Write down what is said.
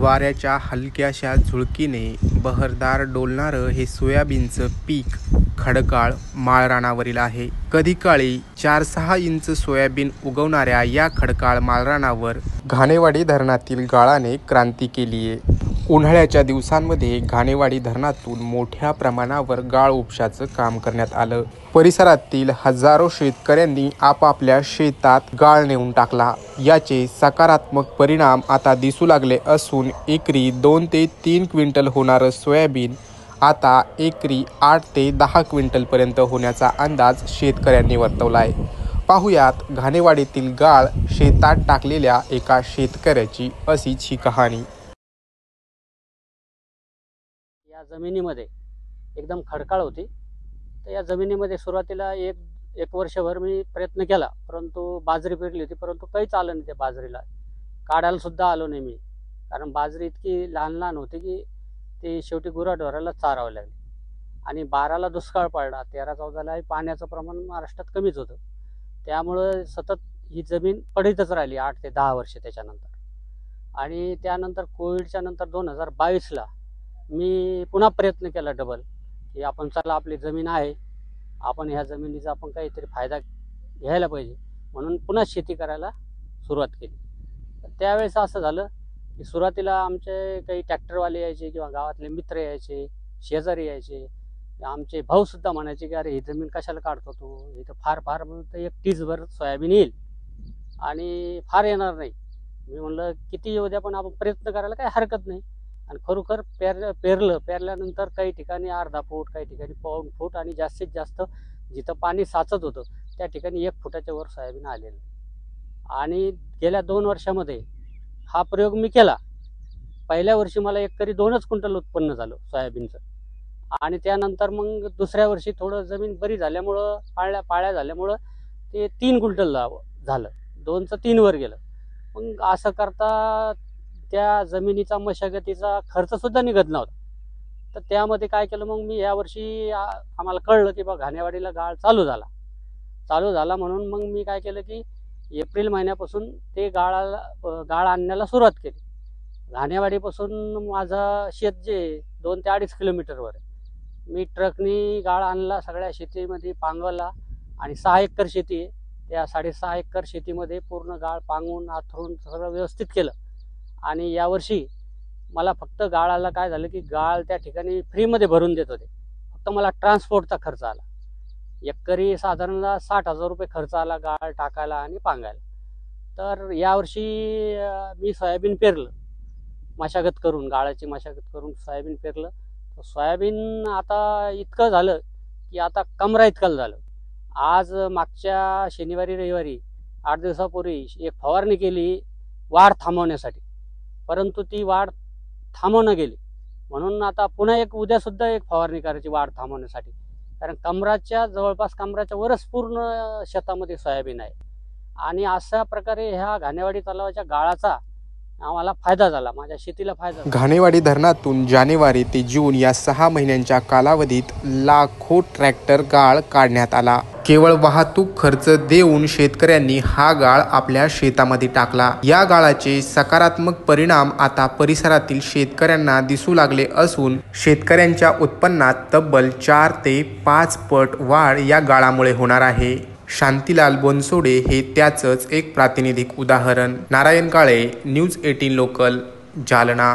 वाऱ्याच्या हलक्याशा झुळकीने बहरदार डोलणारं हे सोयाबीनचं पीक खडकाळ माळरानावरील आहे। कधी काळी 4-6 इंच सोयाबीन उगवणाऱ्या या खडकाळ माळरानावर घाणेवाडी धरणातील गाळाने क्रांती केली आहे। उन्हाळ्याच्या दिवसांमध्ये घाणेवाडी धरणातून मोठ्या प्रमाणावर गाळ उपशाचं काम करण्यात आलं। परिसरातील हजारो शेतकऱ्यांनी आपापल्या शेतात गाळ नेऊन टाकला। याचे सकारात्मक परिणाम आता दिसू लागले असून एकरी 2 ते 3 क्विंटल होणारं सोयाबीन आता एकरी 8 ते 10 क्विंटल पर्यंत होण्याचा अंदाज शेतकऱ्यांनी वर्तवलाय। पाहुयात घाणेवाडीतील गाळ शेतात टाकलेल्या एका शेतकऱ्याची अशीच ही कहाणी। या जमिनीमध्ये एकदम खडकाळ होती, तर या जमिनीमध्ये सुरुवातीला एक वर्षभर मी प्रयत्न केला, परंतु बाजरी पेरली होती, परंतु काहीच आलं नाही। त्या बाजरीला काढायला सुद्धा आलो नाही मी, कारण बाजरी इतकी लहान होती की ते शेवटी गुराढोराला चारावं लागली। आणि 12ला दुष्काळ पडला, 13-14ला पाण्याचं प्रमाण महाराष्ट्रात कमीच होतं, त्यामुळं सतत ही जमीन पडीतच राहिली 8 ते 10 वर्ष त्याच्यानंतर। आणि त्यानंतर कोविडच्या नंतर 2022ला मी पुन्हा प्रयत्न केला डबल, की आपण चला आपली जमीन आहे, आपण ह्या जमिनीचा आपण काहीतरी फायदा घ्यायला पाहिजे, म्हणून पुन्हा शेती करायला सुरुवात केली। त्यावेळेस असं झालं की सुरुवातीला आमचे काही ट्रॅक्टरवाले यायचे किंवा गावातले मित्र यायचे, शेजारी यायचे, आमचे भाऊसुद्धा म्हणायचे की अरे ही जमीन कशाला काढतो तू, इथं फार म्हणून 1 टीसभर सोयाबीन येईल आणि फार येणार नाही। मी म्हणलं किती येऊ द्या, पण आपण प्रयत्न करायला काही हरकत नाही। आणि खरोखर पेरल्यानंतर काही ठिकाणी अर्धा फूट, काही ठिकाणी पाऊण फूट, आणि जास्तीत जास्त जिथं पाणी साचत होतं त्या ठिकाणी 1 फुटाच्या वर सोयाबीन आलेलं। आणि गेल्या 2 वर्षामध्ये हा प्रयोग मी केला। पहिल्या वर्षी मला एकरी 2च क्विंटल उत्पन्न झालं सोयाबीनचं, आणि त्यानंतर मग दुसऱ्या वर्षी थोडं जमीन बरी झाल्यामुळं पाळ्या झाल्यामुळं ते 3 क्विंटल झालं, 2चं 3 वर गेलं। मग असं करता त्या जमिनीचा मशागतीचा खर्च सुद्धा निघत नव्हता। तर त्यामध्ये काय केलं, मग मी यावर्षी आम्हाला कळलं की बा घाणेवाडीला गाळ चालू झाला म्हणून मग मी काय केलं की एप्रिल महिन्यापासून ते गाळ आणण्याला सुरुवात केली। घाणेवाडीपासून माझं शेत जे 2 ते 2.5 किलोमीटरवर आहे, मी ट्रकनी गाळ आणला, सगळ्या शेतीमध्ये पांगवला, आणि 6 एकर शेती आहे, त्या 6.5 एकर शेतीमध्ये पूर्ण गाळ पांगवून आथरून सगळं व्यवस्थित केलं। आणि यावर्षी मला फक्त गाळाला काय झालं की गाळ त्या ठिकाणी फ्रीमध्ये भरून देत होते, फक्त मला ट्रान्सपोर्टचा खर्च आला। एकरी साधारणतः 60,000 रुपये खर्च आला गाळ टाकायला आणि पांगायला। तर यावर्षी मी सोयाबीन पेरलं, गाळाची मशागत करून सोयाबीन पेरलं। सोयाबीन आता इतकं झालं की आता कमरा इतकं झालं। आज मागच्या शनिवारी रविवारी 8 दिवसापूर्वी एक फवारणी केली वाढ थांबवण्यासाठी, परंतु ती वाढ थांबवणं गेली, म्हणून आता पुन्हा उद्या सुद्धा एक फवारणी करायची वाढ थांबवण्यासाठी, कारण जवळपास कमराच्या वरच पूर्ण शेतामध्ये सोयाबीन आहे। आणि अशा प्रकारे ह्या घाणेवाडी तलावाच्या गाळाचा आम्हाला फायदा झाला, माझ्या शेतीला फायदा झाला। घाणेवाडी धरणातून जानेवारी ते जून या 6 महिन्यांच्या कालावधीत लाखो ट्रॅक्टर गाळ काढण्यात आला। केवळ वाहतूक खर्च देऊन शेतकऱ्यांनी हा गाळ आपल्या शेतामध्ये टाकला। या गाळाचे सकारात्मक परिणाम आता परिसरातील शेतकऱ्यांना दिसू लागले असून शेतकऱ्यांच्या उत्पन्नात तब्बल 4 ते 5 पट वाढ या गाळामुळे होणार आहे। शांतीलाल बनसोडे हे त्याचंच एक प्रातिनिधिक उदाहरण। Narayan Kale, news 18 local, Jalna.